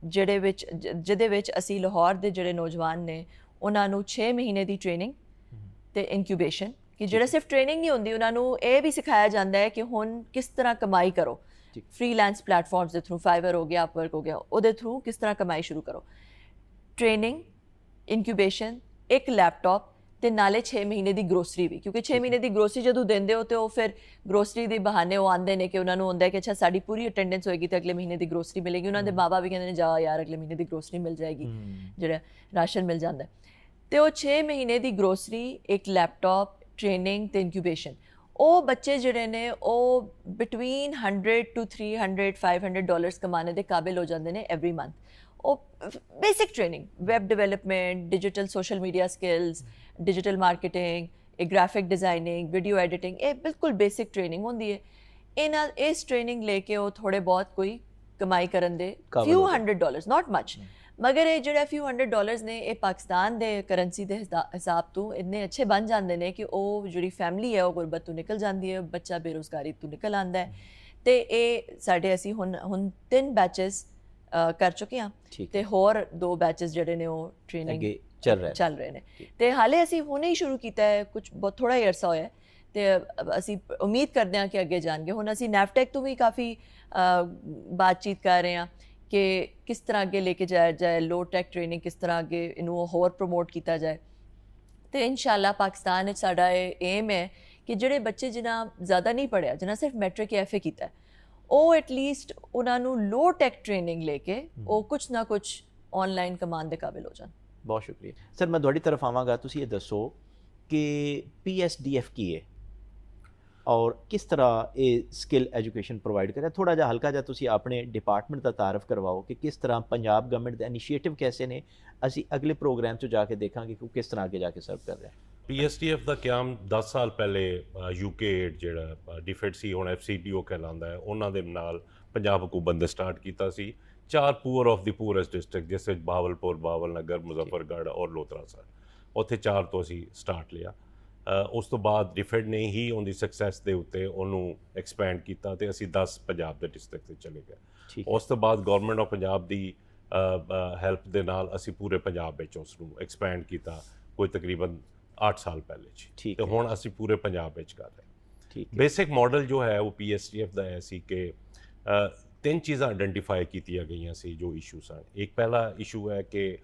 S2: ਜਿਹਦੇ ਵਿੱਚ ਅਸੀਂ ਲਾਹੌਰ ਦੇ ਜਿਹੜੇ ਨੌਜਵਾਨ ਨੇ ਉਹਨਾਂ ਨੂੰ 6 ਮਹੀਨੇ ਦੀ ਟ੍ਰੇਨਿੰਗ ਤੇ ਇਨਕਿਊਬੇਸ਼ਨ, ਕਿ ਜਿਹੜਾ ਸਿਰਫ ਟ੍ਰੇਨਿੰਗ ਨਹੀਂ ਹੁੰਦੀ, ਉਹਨਾਂ ਨੂੰ ਇਹ ਵੀ ਸਿਖਾਇਆ ਜਾਂਦਾ ਹੈ ਕਿ ਹੁਣ ਕਿਸ ਤਰ੍ਹਾਂ ਕਮਾਈ ਕਰੋ, ਫ੍ਰੀਲਾਂਸ ਪਲੇਟਫਾਰਮਸ ਦੇ ਥਰੂ, ਫਾਈਵਰ ਹੋ ਗਿਆ, ਅਪਵਰਕ ਹੋ ਗਿਆ, ਉਹਦੇ ਥਰੂ ਕਿਸ ਤਰ੍ਹਾਂ ਕਮਾਈ ਸ਼ੁਰੂ ਕਰੋ। ਟ੍ਰੇਨਿੰਗ, ਇਨਕਿਊਬੇਸ਼ਨ, ਇੱਕ ਲੈਪਟਾਪ ਤੇ ਨਾਲੇ 6 ਮਹੀਨੇ ਦੀ ਗਰੋਸਰੀ ਵੀ, ਕਿਉਂਕਿ 6 ਮਹੀਨੇ ਦੀ ਗਰੋਸਰੀ ਜਦੋਂ ਦਿੰਦੇ ਹੋ ਤੇ ਉਹ ਫਿਰ ਗਰੋਸਰੀ ਦੇ ਬਹਾਨੇ ਉਹ ਆਉਂਦੇ ਨੇ ਕਿ ਉਹਨਾਂ ਨੂੰ ਹੁੰਦਾ ਕਿ ਅੱਛਾ ਸਾਡੀ ਪੂਰੀ ਅਟੈਂਡੈਂਸ ਹੋਏਗੀ ਤੇ ਅਗਲੇ ਮਹੀਨੇ ਦੀ ਗਰੋਸਰੀ ਮਿਲੇਗੀ। ਉਹਨਾਂ ਦੇ ਮਾਪੇ ਵੀ ਕਹਿੰਦੇ ਨੇ ਜਾ ਯਾਰ ਅਗਲੇ ਮਹੀਨੇ ਦੀ ਗਰੋਸਰੀ ਮਿਲ ਜਾਏਗੀ, ਜਿਹੜਾ ਰਾਸ਼ਨ ਮਿਲ ਜਾਂਦਾ। ਤੇ ਉਹ 6 ਮਹੀਨੇ ਦੀ ਗਰੋਸਰੀ, ਇੱਕ ਲੈਪਟਾਪ, ਟ੍ਰੇਨਿੰਗ ਤੇ ਇਨਕਿਊਬੇਸ਼ਨ, ਉਹ ਬੱਚੇ ਜਿਹੜੇ ਨੇ ਉਹ ਬਿਟਵੀਨ $100 to $300 $500 ਕਮਾने ਦੇ ਕਾਬਿਲ ਹੋ ਜਾਂਦੇ ਨੇ ਐਵਰੀ ਮੰਥ। ਉਹ basic training, web development, digital social media skills, digital marketing, ਇਹ ਗ੍ਰਾਫਿਕ ਡਿਜ਼ਾਈਨਿੰਗ, ਵੀਡੀਓ ਐਡੀਟਿੰਗ, ਇਹ ਬਿਲਕੁਲ ਬੇਸਿਕ ਟ੍ਰੇਨਿੰਗ ਹੁੰਦੀ ਹੈ। ਇਸ ਟ੍ਰੇਨਿੰਗ ਲੈ ਕੇ ਉਹ ਥੋੜ੍ਹੇ ਬਹੁਤ ਕੋਈ ਕਮਾਈ ਕਰਨ ਦੇ few $100, ਨਾਟ ਮਚ, ਮਗਰ ਇਹ ਜਿਹੜਾ few $100 ਨੇ, ਇਹ ਪਾਕਿਸਤਾਨ ਦੇ ਕਰੰਸੀ ਦੇ ਹਿਸਾਬ ਤੋਂ ਇੰਨੇ ਅੱਛੇ ਬਣ ਜਾਂਦੇ ਨੇ ਕਿ ਉਹ ਜਿਹੜੀ ਫੈਮਿਲੀ ਹੈ ਉਹ ਗੁਰਬਤ ਤੋਂ ਨਿਕਲ ਜਾਂਦੀ ਹੈ, ਬੱਚਾ ਬੇਰੁਜ਼ਗਾਰੀ ਤੋਂ ਨਿਕਲ ਆਉਂਦਾ ਹੈ। ਤੇ ਇਹ ਸਾਡੇ ਅਸੀਂ ਹੁਣ 3 ਬੈਚਸ ਕਰ ਚੁੱਕੇ ਹਾਂ, ਤੇ ਹੋਰ 2 ਬੈਚਸ ਜਿਹੜੇ ਨੇ ਉਹ ਟ੍ਰੇਨਿੰਗ ਚੱਲ ਰਹੇ ਨੇ। ਤੇ ਹਾਲੇ ਅਸੀਂ ਹੁਣੇ ਹੀ ਸ਼ੁਰੂ ਕੀਤਾ ਹੈ, ਕੁਝ ਬਹੁਤ ਥੋੜਾ ਹੀ ਅਰਸਾ ਹੋਇਆ, ਤੇ ਅਸੀਂ ਉਮੀਦ ਕਰਦੇ ਹਾਂ ਕਿ ਅੱਗੇ ਜਾਣਗੇ। ਹੁਣ ਅਸੀਂ ਨੈਫਟੈਕ ਤੋਂ ਵੀ ਕਾਫੀ ਬਾਤਚੀਤ ਕਰ ਰਹੇ ਹਾਂ ਕਿ ਕਿਸ ਤਰ੍ਹਾਂ ਅੱਗੇ ਲੈ ਕੇ ਜਾਇਆ ਜਾਏ, ਲੋ ਟੈਕ ਟ੍ਰੇਨਿੰਗ ਕਿਸ ਤਰ੍ਹਾਂ ਅੱਗੇ ਇਹਨੂੰ ਹੋਰ ਪ੍ਰਮੋਟ ਕੀਤਾ ਜਾਏ। ਤੇ ਇਨਸ਼ਾਅੱਲਾ ਪਾਕਿਸਤਾਨ ਵਿੱਚ ਸਾਡਾ ਇਹ ਏਮ ਹੈ ਕਿ ਜਿਹੜੇ ਬੱਚੇ ਜਿਨ੍ਹਾਂ ਜ਼ਿਆਦਾ ਨਹੀਂ ਪੜ੍ਹਿਆ, ਜਿਨ੍ਹਾਂ ਸਿਰਫ ਮੈਟ੍ਰਿਕ ਜਾਂ FA ਕੀਤਾ, ਉਹ ਐਟਲੀਸਟ ਉਹਨਾਂ ਨੂੰ ਲੋ ਟੈਕ ਟ੍ਰੇਨਿੰਗ ਲੈ ਕੇ ਉਹ ਕੁਛ ਨਾ ਕੁਛ ਆਨਲਾਈਨ ਕਮਾਉਣ ਦੇ ਕਾਬਿਲ ਹੋ ਜਾਣ। ਬਹੁਤ
S1: ਸ਼ੁਕਰੀਆ ਸਰ। ਮੈਂ ਤੁਹਾਡੀ ਤਰਫ ਆਵਾਂਗਾ, ਤੁਸੀਂ ਇਹ ਦੱਸੋ ਕਿ PSDF ਕੀ ਹੈ ਔਰ ਕਿਸ ਤਰ੍ਹਾਂ ਇਹ ਸਕਿੱਲ ਐਜੂਕੇਸ਼ਨ ਪ੍ਰੋਵਾਈਡ ਕਰ ਰਿਹਾ। ਥੋੜਾ ਜਿਹਾ ਹਲਕਾ ਜਿਹਾ ਤੁਸੀਂ ਆਪਣੇ ਡਿਪਾਰਟਮੈਂਟ ਦਾ ਤਾਰਫ ਕਰਵਾਓ ਕਿ ਕਿਸ ਤਰ੍ਹਾਂ ਪੰਜਾਬ ਗਵਰਨਮੈਂਟ ਦੇ ਇਨੀਸ਼ੀਏਟਿਵ ਕੈਸੇ ਨੇ। ਅਸੀਂ ਅਗਲੇ ਪ੍ਰੋਗਰਾਮ 'ਚ ਜਾ ਕੇ ਦੇਖਾਂਗੇ ਕਿ ਕਿਸ ਤਰ੍ਹਾਂ ਅੱਗੇ ਜਾ ਕੇ ਸਰਵ ਕਰ ਰਿਹਾ।
S3: PSDF ਦਾ ਕਿਆਮ 10 ਸਾਲ ਪਹਿਲੇ UK ਜਿਹੜਾ ਡਿਫੈਡ ਸੀ, ਹੁਣ FCDO ਕਹਿਲਾਉਂਦਾ ਹੈ, ਉਹਨਾਂ ਦੇ ਨਾਲ ਪੰਜਾਬ ਹਕੂਮਤ ਨੇ ਸਟਾਰਟ ਕੀਤਾ ਸੀ। 4 ਪੂਅਰ ਆਫ ਦੀ ਪੂਰੈਸਟ ਡਿਸਟ੍ਰਿਕਟ, ਜਿਸ ਵਿੱਚ ਬਾਵਲਪੁਰ, ਬਾਵਲ ਨਗਰ, ਮੁਜ਼ੱਫਰਗੜ੍ਹ ਔਰ ਲੋਧਰਾ ਸਰ, ਉੱਥੇ 4 ਤੋਂ ਅਸੀਂ ਸਟਾਰਟ ਲਿਆ। ਉਸ ਤੋਂ ਬਾਅਦ ਡਿਫੈਡ ਨੇ ਹੀ ਉਹਦੀ ਸਕਸੈਸ ਦੇ ਉੱਤੇ ਉਹਨੂੰ ਐਕਸਪੈਂਡ ਕੀਤਾ ਤੇ ਅਸੀਂ 10 ਪੰਜਾਬ ਦੇ ਡਿਸਟ੍ਰਿਕਟ 'ਤੇ ਚਲੇ ਗਏ। ਉਸ ਤੋਂ ਬਾਅਦ government of Punjab the help ਦੇ ਨਾਲ ਅਸੀਂ ਪੂਰੇ ਪੰਜਾਬ ਵਿੱਚ ਉਸ ਨੂੰ ਐਕਸਪੈਂਡ ਕੀਤਾ, ਕੋਈ ਤਕਰੀਬਨ 8 ਸਾਲ ਪਹਿਲੇ ਜੀ, ਤੇ ਹੁਣ ਅਸੀਂ ਪੂਰੇ ਪੰਜਾਬ ਵਿੱਚ ਕਰ ਰਹੇ। ਬੇਸਿਕ ਮਾਡਲ ਜੋ ਹੈ ਉਹ PSDF ਦਾ ਹੈ ਸੀ ਕਿ 3 ਚੀਜ਼ਾਂ ਆਇਡੈਂਟੀਫਾਈ ਕੀਤੀਆਂ ਗਈਆਂ ਸੀ ਜੋ ਇਸ਼ੂ ਸਨ। ਇੱਕ ਪਹਿਲਾ ਇਸ਼ੂ ਹੈ ਕਿ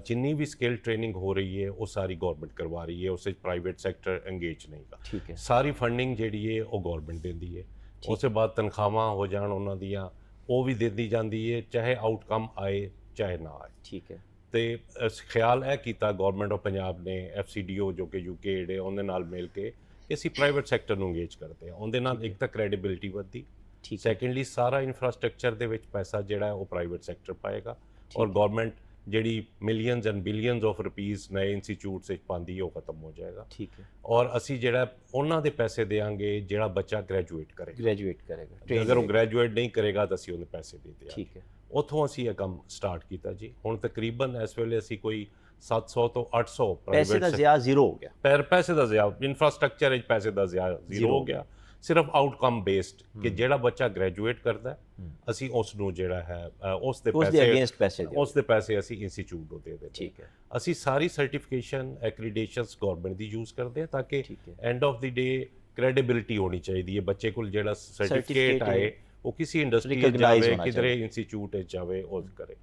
S3: ਜਿੰਨੀ ਵੀ ਸਕਿੱਲ ਟ੍ਰੇਨਿੰਗ ਹੋ ਰਹੀ ਹੈ ਉਹ ਸਾਰੀ ਗੌਰਮੈਂਟ ਕਰਵਾ ਰਹੀ ਹੈ, ਉਸ ਵਿੱਚ ਪ੍ਰਾਈਵੇਟ ਸੈਕਟਰ ਇੰਗੇਜ ਨਹੀਂ ਗਾ। ਸਾਰੀ ਫੰਡਿੰਗ ਜਿਹੜੀ ਹੈ ਉਹ ਗੌਰਮੈਂਟ ਦਿੰਦੀ ਹੈ। ਉਸ ਤੋਂ ਬਾਅਦ ਤਨਖਾਹਾਂ ਹੋ ਜਾਣ ਉਹਨਾਂ ਦੀਆਂ, ਉਹ ਵੀ ਦਿੱਤੀ ਜਾਂਦੀ ਹੈ, ਚਾਹੇ ਆਊਟਕਮ ਆਏ ਚਾਹੇ ਨਾ ਆਏ। ਠੀਕ ਹੈ। ਤੇ ਖਿਆਲ ਇਹ ਕੀਤਾ ਗੌਰਮੈਂਟ ਆਫ ਪੰਜਾਬ ਨੇ, FCDO ਜੋ ਕਿ UK ਜਿਹੜੇ ਉਹਦੇ ਨਾਲ ਮਿਲ ਕੇ ਕਿ ਅਸੀਂ ਪ੍ਰਾਈਵੇਟ ਸੈਕਟਰ ਨੂੰ ਇੰਗੇਜ ਕਰਦੇ ਹਾਂ। ਉਹਦੇ ਨਾਲ ਇੱਕ ਤਾਂ ਕ੍ਰੈਡੀਬਿਲਿਟੀ ਵੱਧਦੀ, ਸੈਕੰਡਲੀ ਸਾਰਾ ਇਨਫਰਾਸਟ੍ਰਕਚਰ ਦੇ ਵਿੱਚ ਪੈਸਾ ਜਿਹੜਾ ਉਹ ਪ੍ਰਾਈਵੇਟ ਸੈਕਟਰ ਪਾਏਗਾ, ਔਰ ਗਵਰਨਮੈਂਟ ਜਿਹੜੀ millions and billions of rupees ਨਏ ਇੰਸਟੀਚਿਊਟਸ ਵਿੱਚ ਪਾਉਂਦੀ ਹੈ ਉਹ ਖਤਮ ਹੋ ਜਾਏਗਾ।
S1: ਠੀਕ ਹੈ।
S3: ਔਰ ਅਸੀਂ ਜਿਹੜਾ ਉਹਨਾਂ ਦੇ ਪੈਸੇ ਦੇਵਾਂਗੇ ਜਿਹੜਾ ਬੱਚਾ ਗ੍ਰੈਜੂਏਟ ਕਰੇਗਾ। ਅਗਰ ਉਹ ਗ੍ਰੈਜੂਏਟ ਨਹੀਂ ਕਰੇਗਾ ਤਾਂ ਅਸੀਂ ਉਹਨੂੰ ਪੈਸੇ ਦੇ ਦਿਆਂਗੇ।
S1: ਠੀਕ ਹੈ।
S3: ਉੱਥੋਂ ਅਸੀਂ ਇਹ ਕੰਮ ਸਟਾਰਟ ਕੀਤਾ ਜੀ। ਹੁਣ ਤਕਰੀਬਨ ਇਸ ਵੇਲੇ ਅਸੀਂ ਕੋਈ 700 ਤੋਂ 800
S1: ਪੈਸੇ ਦਾ ਜ਼ਿਆ ਜ਼ੀਰੋ ਹੋ ਗਿਆ।
S3: ਪੈਸੇ ਦਾ ਜ਼ਿਆ ਇਨਫਰਾਸਟ੍ਰਕਚਰ ਵਿੱਚ ਪੈਸੇ ਦਾ ਜ਼ਿਆ ਜ਼ੀਰੋ ਹੋ ਗਿਆ। ਸਿਰਫ ਆਊਟਕਮ ਬੇਸਡ ਕਿ ਜਿਹੜਾ ਬੱਚਾ ਗ੍ਰੈਜੂਏਟ ਕਰਦਾ ਅਸੀਂ ਉਸ ਨੂੰ ਜਿਹੜਾ ਹੈ ਉਸ ਦੇ ਪੈਸੇ ਅਸੀਂ ਇੰਸਟੀਚਿਊਟ ਨੂੰ ਦੇ ਦਿੰਦੇ।
S1: ਠੀਕ ਹੈ।
S3: ਅਸੀਂ ਸਾਰੀ ਸਰਟੀਫਿਕੇਸ਼ਨ ਐਕਰੀਡੇਸ਼ਨਸ ਗਵਰਨਮੈਂਟ ਦੀ ਯੂਜ਼ ਕਰਦੇ ਹਾਂ ਤਾਂ ਕਿ end of the day credibility ਹੋਣੀ ਚਾਹੀਦੀ ਹੈ। ਬੱਚੇ ਕੋਲ ਜਿਹੜਾ ਸਰਟੀਫਿਕੇਟ ਆਏ ਉਹ ਕਿਸੇ ਇੰਡਸਟਰੀ ਵਿੱਚ ਜਾਵੇ, ਕਿਧਰੇ ਇੰਸਟੀਚਿਊਟ ਵਿੱਚ ਜਾਵੇ, ਉਹ ਕਰੇ।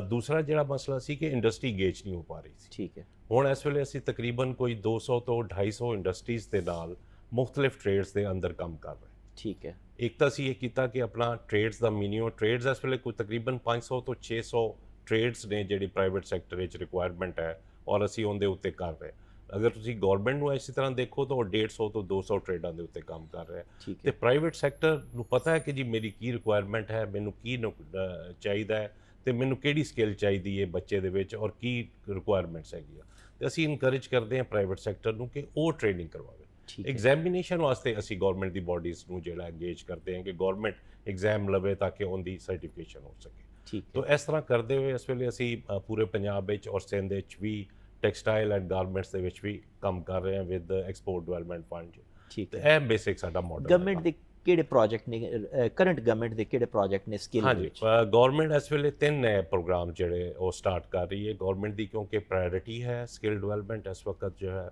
S3: ਦੂਸਰਾ ਜਿਹੜਾ ਮਸਲਾ ਸੀ ਕਿ ਇੰਡਸਟਰੀ ਗੇਜ ਨਹੀਂ ਹੋ ਪਾ ਰਹੀ ਸੀ।
S1: ਠੀਕ ਹੈ।
S3: ਹੁਣ ਇਸ ਵੇਲੇ ਅਸੀਂ ਤਕਰੀਬਨ ਕੋਈ 200 ਤੋਂ 250 ਇੰਡਸਟਰੀਜ਼ ਦੇ ਨਾਲ ਮੁਖਤਲਿਫ ਟ੍ਰੇਡਸ ਦੇ ਅੰਦਰ ਕੰਮ ਕਰ ਰਹੇ।
S1: ਠੀਕ ਹੈ।
S3: ਇੱਕ ਤਾਂ ਅਸੀਂ ਇਹ ਕੀਤਾ ਕਿ ਆਪਣਾ ਟ੍ਰੇਡਸ ਦਾ ਮਿਨੀਮਮ ਟ੍ਰੇਡਸ ਇਸ ਵੇਲੇ ਕੋਈ ਤਕਰੀਬਨ 500 ਤੋਂ 600 ਟ੍ਰੇਡਸ ਨੇ ਜਿਹੜੀ ਪ੍ਰਾਈਵੇਟ ਸੈਕਟਰ ਵਿੱਚ ਰਿਕੁਆਇਰਮੈਂਟ ਹੈ, ਔਰ ਅਸੀਂ ਉਹਦੇ ਉੱਤੇ ਕਰ ਰਹੇ। ਅਗਰ ਤੁਸੀਂ ਗਵਰਨਮੈਂਟ ਨੂੰ ਇਸੇ ਤਰ੍ਹਾਂ ਦੇਖੋ ਤਾਂ ਉਹ 150 ਤੋਂ 200 ਟ੍ਰੇਡਾਂ ਦੇ ਉੱਤੇ ਕੰਮ ਕਰ ਰਿਹਾ। ਤੇ ਪ੍ਰਾਈਵੇਟ ਸੈਕਟਰ ਨੂੰ ਪਤਾ ਹੈ ਕਿ ਜੀ ਮੇਰੀ ਕੀ ਰਿਕੁਆਇਰਮੈਂਟ ਹੈ, ਮੈਨੂੰ ਕੀ ਚਾਹੀਦਾ ਹੈ ਤੇ ਮੈਨੂੰ ਕਿਹੜੀ ਸਕਿੱਲ ਚਾਹੀਦੀ ਹੈ ਬੱਚੇ ਦੇ ਵਿੱਚ, ਔਰ ਕੀ ਰਿਕੁਆਇਰਮੈਂਟਸ ਹੈਗੀਆਂ। ਤੇ ਅਸੀਂ ਇਨਕਰੇਜ ਕਰਦੇ ਹਾਂ ਪ੍ਰਾਈਵੇਟ ਸੈਕਟਰ ਨੂੰ ਕਿ ਉਹ ਟ੍ਰੇਨਿੰਗ ਕਰਵਾਵੇ। ਐਗਜ਼ਾਮੀਨੇਸ਼ਨ ਵਾਸਤੇ ਅਸੀਂ ਗਵਰਨਮੈਂਟ ਦੀ ਬਾਡੀਜ਼ ਨੂੰ ਜਿਹੜਾ ਇੰਗੇਜ ਕਰਦੇ ਹਾਂ ਕਿ ਗਵਰਨਮੈਂਟ ਐਗਜ਼ਾਮ ਲਵੇ ਤਾਂ ਕਿ ਉਹਦੀ ਸਰਟੀਫਿਕੇਸ਼ਨ ਹੋ ਸਕੇ। ਤਾਂ ਇਸ ਤਰ੍ਹਾਂ ਕਰਦੇ ਹੋਏ ਇਸ ਵੇਲੇ ਅਸੀਂ ਪੂਰੇ ਪੰਜਾਬ ਵਿੱਚ ਔਰ ਸਿੰਧ ਵਿੱਚ ਵੀ ਟੈਕਸਟਾਈਲ ਐਂਡ ਗਾਰਮੈਂਟਸ ਦੇ ਵਿੱਚ ਵੀ ਕੰਮ ਕਰ ਰਹੇ ਹਾਂ ਵਿਦ ਐਕਸਪੋਰਟ ਡਿਵੈਲਪਮੈਂਟ ਫੰਡ।
S1: ਠੀਕ ਹੈ।
S3: ਇਹ ਬੇਸਿਕ ਸਾਡਾ ਮਾਡਲ।
S1: ਗਵਰਨਮੈਂਟ ਦੇ ਕਿਹੜੇ ਪ੍ਰੋਜੈਕਟ ਨੇ, ਕਰੰਟ ਗਵਰਨਮੈਂਟ ਦੇ ਕਿਹੜੇ ਪ੍ਰੋਜੈਕਟ ਨੇ ਸਕਿੱਲ
S3: ਹਾਂਜੀ, ਗਵਰਨਮੈਂਟ ਇਸ ਵੇਲੇ 3 ਨਏ ਪ੍ਰੋਗਰਾਮ ਜਿਹੜੇ ਉਹ ਸਟਾਰਟ ਕਰ ਰਹੀ ਹੈ। ਗਵਰਨਮੈਂਟ ਦੀ ਕਿਉਂਕਿ ਪ੍ਰਾਇੋਰਟੀ ਹੈ ਸਕਿੱਲ ਡਿਵੈਲਪਮੈਂਟ ਇਸ ਵਕਤ ਜੋ ਹੈ।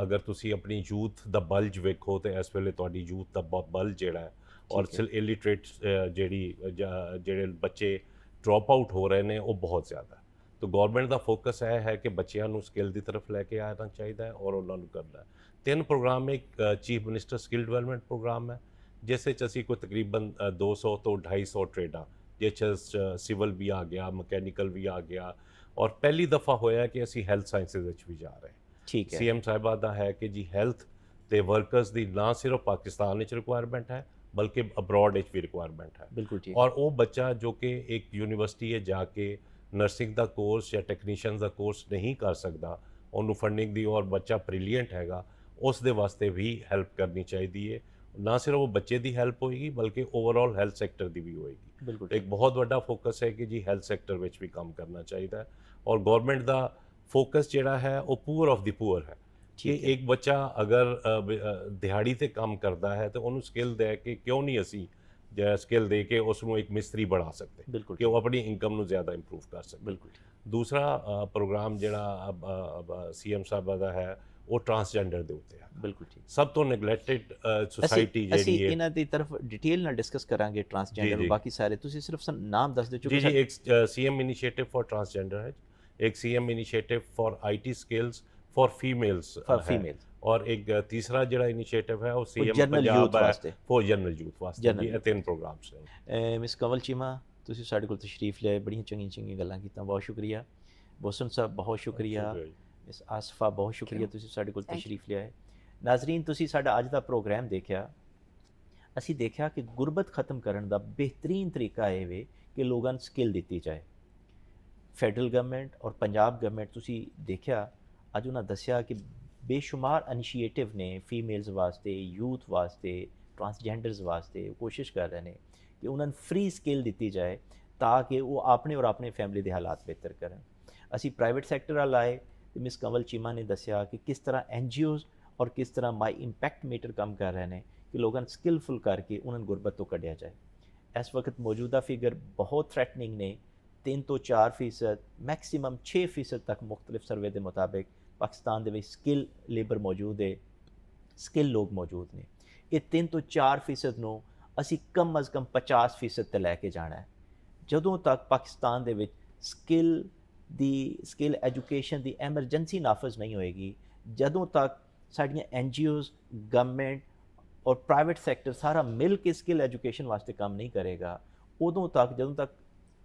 S3: ਅਗਰ ਤੁਸੀਂ ਆਪਣੀ ਯੂਥ ਦਾ ਬਲਜ ਵੇਖੋ ਤੇ ਇਸ ਵੇਲੇ ਤੁਹਾਡੀ ਯੂਥ ਦਾ ਬਲ ਜਿਹੜਾ ਹੈ, ਔਰ ਇਲਿਟਰੇਟ ਜਿਹੜੇ ਬੱਚੇ ਡ੍ਰੌਪ ਆਊਟ ਹੋ ਰਹੇ ਨੇ ਉਹ ਬਹੁਤ ਜ਼ਿਆਦਾ। ਤਾਂ ਗਵਰਨਮੈਂਟ ਦਾ ਫੋਕਸ ਇਹ ਹੈ ਕਿ ਬੱਚਿਆਂ ਨੂੰ ਸਕਿੱਲ ਦੀ ਤਰਫ ਲੈ ਕੇ ਆਉਣਾ ਚਾਹੀਦਾ ਹੈ ਔਰ ਉਹਨਾਂ ਨੂੰ ਕਰਨਾ ਹੈ। 3 ਪ੍ਰੋਗਰਾਮ, ਇੱਕ chief minister skill development programme ਹੈ ਜਿਸ ਵਿੱਚ ਅਸੀਂ ਕੋਈ ਤਕਰੀਬਨ 200 ਤੋਂ 250 ਟ੍ਰੇਡਾਂ, ਜਿਸ 'ਚ ਸਿਵਲ ਵੀ ਆ ਗਿਆ, ਮਕੈਨੀਕਲ ਵੀ ਆ ਗਿਆ, ਔਰ ਪਹਿਲੀ ਦਫਾ ਹੋਇਆ ਕਿ ਅਸੀਂ ਹੈਲਥ ਸਾਇੰਸਿਸ ਵਿੱਚ ਵੀ ਜਾ ਰਹੇ।
S1: ਠੀਕ ਹੈ।
S3: ਸੀਐਮ ਸਾਹਿਬਾ ਦਾ ਹੈ ਕਿ ਜੀ ਹੈਲਥ ਤੇ ਵਰਕਰਸ ਦੀ ਨਾ ਸਿਰਫ ਪਾਕਿਸਤਾਨ ਵਿੱਚ ਰਿਕੁਆਇਰਮੈਂਟ ਹੈ ਬਲਕਿ ਅਬਰੋਡ ਵਿੱਚ ਵੀ ਰਿਕੁਆਇਰਮੈਂਟ ਹੈ।
S1: ਬਿਲਕੁਲ ਠੀਕ।
S3: ਔਰ ਉਹ ਬੱਚਾ ਜੋ ਕਿ ਇੱਕ ਯੂਨੀਵਰਸਿਟੀ 'ਚ ਜਾ ਕੇ ਨਰਸਿੰਗ ਦਾ ਕੋਰਸ ਜਾਂ ਟੈਕਨੀਸ਼ੀਅਨ ਦਾ ਕੋਰਸ ਨਹੀਂ ਕਰ ਸਕਦਾ, ਉਹਨੂੰ ਫੰਡਿੰਗ ਦੀ ਔਰ ਬੱਚਾ ਬ੍ਰਿਲੀਅੰਟ ਹੈਗਾ, ਉਸ ਦੇ ਵਾਸਤੇ ਵੀ ਹੈਲਪ ਕਰਨੀ ਚਾਹੀਦੀ ਹੈ। ਨਾ ਸਿਰਫ ਉਹ ਬੱਚੇ ਦੀ ਹੈਲਪ ਹੋਏਗੀ ਬਲਕਿ ਓਵਰਆਲ ਹੈਲਥ ਸੈਕਟਰ ਦੀ ਵੀ ਹੋਏਗੀ।
S1: ਬਿਲਕੁਲ
S3: ਇੱਕ ਬਹੁਤ ਵੱਡਾ ਫੋਕਸ ਹੈ ਕਿ ਜੀ ਹੈਲਥ ਸੈਕਟਰ ਵਿੱਚ ਵੀ ਕੰਮ ਕਰਨਾ ਚਾਹੀਦਾ ਹੈ। ਔਰ ਗਵਰਨਮੈਂਟ ਦਾ ਫੋਕਸ ਜਿਹੜਾ ਹੈ ਉਹ ਪੂਅਰ ਆਫ ਦੀ ਪੂਅਰ ਹੈ ਕਿ ਇੱਕ ਬੱਚਾ ਅਗਰ ਦਿਹਾੜੀ ਤੇ ਕੰਮ ਕਰਦਾ ਹੈ ਤਾਂ ਉਹਨੂੰ ਸਕਿੱਲ ਦੇ ਕੇ ਕਿਉਂ ਨਹੀਂ ਅਸੀਂ ਸਕਿੱਲ ਦੇ ਕੇ ਉਸ ਨੂੰ ਇੱਕ ਮਿਸਤਰੀ ਬਣਾ ਸਕਦੇ ਕਿ ਉਹ ਆਪਣੀ ਇਨਕਮ ਨੂੰ ਜ਼ਿਆਦਾ ਇੰਪਰੂਵ ਕਰ ਸਕੇ।
S1: ਬਿਲਕੁਲ।
S3: ਦੂਸਰਾ ਪ੍ਰੋਗਰਾਮ ਜਿਹੜਾ ਸੀਐਮ ਸਾਹਿਬ ਦਾ ਹੈ ਉਹ ਟਰਾਂਸਜੈਂਡਰ ਦੇ ਉੱਤੇ ਹੈ। ਬਿਲਕੁਲ ਠੀਕ। ਸਭ ਤੋਂ ਨੈਗਲੈਕਟਡ ਸੋਸਾਇਟੀ ਜਿਹੜੀ ਹੈ।
S1: ਅਸੀਂ ਇਹਨਾਂ ਦੀ ਤਰਫ ਡਿਟੇਲ ਨਾਲ ਡਿਸਕਸ ਕਰਾਂਗੇ ਟਰਾਂਸਜੈਂਡਰ ਬਾਕੀ ਸਾਰੇ। ਤੁਸੀਂ ਸਿਰਫ ਨਾਮ ਦੱਸ ਦਿਓ।
S3: ਜੀ ਇੱਕ ਸੀਐਮ ਇਨੀਸ਼ੀਏਟਿਵ ਫॉर ਟਰਾਂਸਜੈਂਡਰ ਹੈ, एक CM initiative for IT skills for females और एक तीसरा ਜਿਹੜਾ ਇਨੀਸ਼ੀਏਟਿਵ ਹੈ ਉਹ ਸੀਐਮ ਪੰਜਾਬ ਵਾਸਤੇ ਫॉर ਜਨਰਲ ਯੂਥ ਵਾਸਤੇ। ਇਹ 3 ਪ੍ਰੋਗਰਾਮਸ ਨੇ।
S1: ਮਿਸ ਕੰਵਲ ਚੀਮਾ, ਤੁਸੀਂ ਸਾਡੇ ਕੋਲ ਤਸ਼ਰੀਫ ਲਿਆਏ, ਬੜੀਆਂ ਚੰਗੀਆਂ ਗੱਲਾਂ ਕੀਤੀਆਂ, ਬਹੁਤ ਸ਼ੁਕਰੀਆ। ਬੋਸਨ ਸਾਹਿਬ ਬਹੁਤ ਸ਼ੁਕਰੀਆ। ਮਿਸ ਆਸਫਾ ਬਹੁਤ ਸ਼ੁਕਰੀਆ, ਤੁਸੀਂ ਸਾਡੇ ਕੋਲ ਤਸ਼ਰੀਫ ਲਿਆਏ। ਨਾਜ਼ਰੀਨ, ਤੁਸੀਂ ਸਾਡਾ ਅੱਜ ਦਾ ਪ੍ਰੋਗਰਾਮ ਦੇਖਿਆ। ਅਸੀਂ ਦੇਖਿਆ ਕਿ ਗੁਰਬਤ ਖਤਮ ਕਰਨ ਦਾ ਬਿਹਤਰੀਨ ਤਰੀਕਾ ਇਹ ਵੇ ਕਿ ਲੋਕਾਂ ਨੂੰ ਸਕਿੱਲ ਦਿੱਤੀ ਜਾਏ। ਫੈਡਰਲ ਗਵਰਨਮੈਂਟ ਔਰ ਪੰਜਾਬ ਗਵਰਨਮੈਂਟ, ਤੁਸੀਂ ਦੇਖਿਆ ਅੱਜ ਉਹਨਾਂ ਦੱਸਿਆ ਕਿ ਬੇਸ਼ੁਮਾਰ ਇਨੀਸ਼ੀਏਟਿਵ ਨੇ ਫੀਮੇਲਸ ਵਾਸਤੇ, ਯੂਥ ਵਾਸਤੇ, ਟਰਾਂਸਜੈਂਡਰਸ ਵਾਸਤੇ। ਕੋਸ਼ਿਸ਼ ਕਰ ਰਹੇ ਨੇ ਕਿ ਉਹਨਾਂ ਨੂੰ ਫ੍ਰੀ ਸਕਿੱਲ ਦਿੱਤੀ ਜਾਏ ਤਾਂ ਕਿ ਉਹ ਆਪਣੇ ਔਰ ਆਪਣੇ ਫੈਮਿਲੀ ਦੇ ਹਾਲਾਤ ਬਿਹਤਰ ਕਰਨ। ਅਸੀਂ ਪ੍ਰਾਈਵੇਟ ਸੈਕਟਰ ਵੱਲ ਆਏ ਤੇ ਮਿਸ ਕੰਵਲ ਚੀਮਾ ਨੇ ਦੱਸਿਆ ਕਿ ਕਿਸ ਤਰ੍ਹਾਂ NGOs ਔਰ ਕਿਸ ਤਰ੍ਹਾਂ ਮਾਈ ਇੰਪੈਕਟ ਮੀਟਰ ਕੰਮ ਕਰ ਰਹੇ ਨੇ ਕਿ ਲੋਕਾਂ ਨੂੰ ਸਕਿੱਲਫੁਲ ਕਰਕੇ ਉਹਨਾਂ ਨੂੰ ਗੁਰਬਤ ਤੋਂ ਕੱਢਿਆ ਜਾਏ। ਇਸ ਵਕਤ ਮੌਜੂਦਾ ਫਿਗਰ ਬਹੁਤ ਥ੍ਰੈਟਨਿੰਗ ਨੇ। 3 ਤੋਂ 4%, ਮੈਕਸਿਮਮ 6% ਤੱਕ ਮੁਖਤਲਿਫ ਸਰਵੇ ਦੇ ਮੁਤਾਬਿਕ ਪਾਕਿਸਤਾਨ ਦੇ ਵਿੱਚ ਸਕਿੱਲ ਲੇਬਰ ਮੌਜੂਦ ਹੈ, ਸਕਿੱਲ ਲੋਕ ਮੌਜੂਦ ਨੇ। ਇਹ 3 ਤੋਂ 4% ਨੂੰ ਅਸੀਂ ਕਮ ਅਜ਼ ਕਮ 50% ਤੇ ਲੈ ਕੇ ਜਾਣਾ ਹੈ। ਜਦੋਂ ਤੱਕ ਪਾਕਿਸਤਾਨ ਦੇ ਵਿੱਚ ਸਕਿੱਲ ਐਜੂਕੇਸ਼ਨ ਦੀ ਐਮਰਜੈਂਸੀ ਨਾਫਜ਼ ਨਹੀਂ ਹੋਏਗੀ, ਜਦੋਂ ਤੱਕ ਸਾਡੀਆਂ NGOs, ਗਵਰਨਮੈਂਟ ਔਰ ਪ੍ਰਾਈਵੇਟ ਸੈਕਟਰ ਸਾਰਾ ਮਿਲ ਕੇ ਸਕਿੱਲ ਐਜੂਕੇਸ਼ਨ ਵਾਸਤੇ ਕੰਮ ਨਹੀਂ ਕਰੇਗਾ, ਉਦੋਂ ਤੱਕ ਜਦੋਂ ਤੱਕ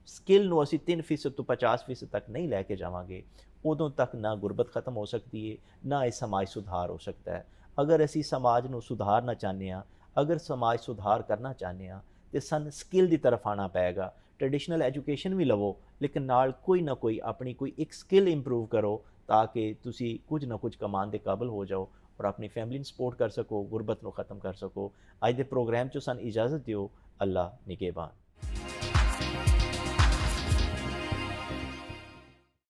S1: ਸਕਿੱਲ ਨੂੰ ਅਸੀਂ 3% ਤੋਂ 50% ਤੱਕ ਨਹੀਂ ਲੈ ਕੇ ਜਾਵਾਂਗੇ, ਉਦੋਂ ਤੱਕ ਨਾ ਗੁਰਬਤ ਖਤਮ ਹੋ ਸਕਦੀ ਹੈ, ਨਾ ਇਹ ਸਮਾਜ ਸੁਧਾਰ ਹੋ ਸਕਦਾ ਹੈ। ਅਗਰ ਅਸੀਂ ਸਮਾਜ ਨੂੰ ਸੁਧਾਰਨਾ ਚਾਹੁੰਦੇ ਹਾਂ, ਅਗਰ ਸਮਾਜ ਸੁਧਾਰ ਕਰਨਾ ਚਾਹੁੰਦੇ ਹਾਂ ਤੇ ਸਾਨੂੰ ਸਕਿੱਲ ਦੀ ਤਰਫ ਆਉਣਾ ਪਏਗਾ। ਟ੍ਰੈਡੀਸ਼ਨਲ ਐਜੂਕੇਸ਼ਨ ਵੀ ਲਵੋ, ਲੇਕਿਨ ਨਾਲ ਕੋਈ ਨਾ ਕੋਈ ਆਪਣੀ ਕੋਈ ਇੱਕ ਸਕਿੱਲ ਇੰਪਰੂਵ ਕਰੋ ਤਾਂ ਕਿ ਤੁਸੀਂ ਕੁਝ ਨਾ ਕੁਝ ਕਮਾਉਣ ਦੇ ਕਾਬਲ ਹੋ ਜਾਓ ਔਰ ਆਪਣੀ ਫੈਮਿਲੀ ਨੂੰ ਸਪੋਰਟ ਕਰ ਸਕੋ, ਗੁਰਬਤ ਨੂੰ ਖਤਮ ਕਰ ਸਕੋ। ਅੱਜ ਦੇ ਪ੍ਰੋਗਰਾਮ 'ਚੋਂ ਸਾਨੂੰ ਇਜਾਜ਼ਤ ਦਿਓ। ਅੱਲਾ ਨਿਗਹਿਬਾਨ।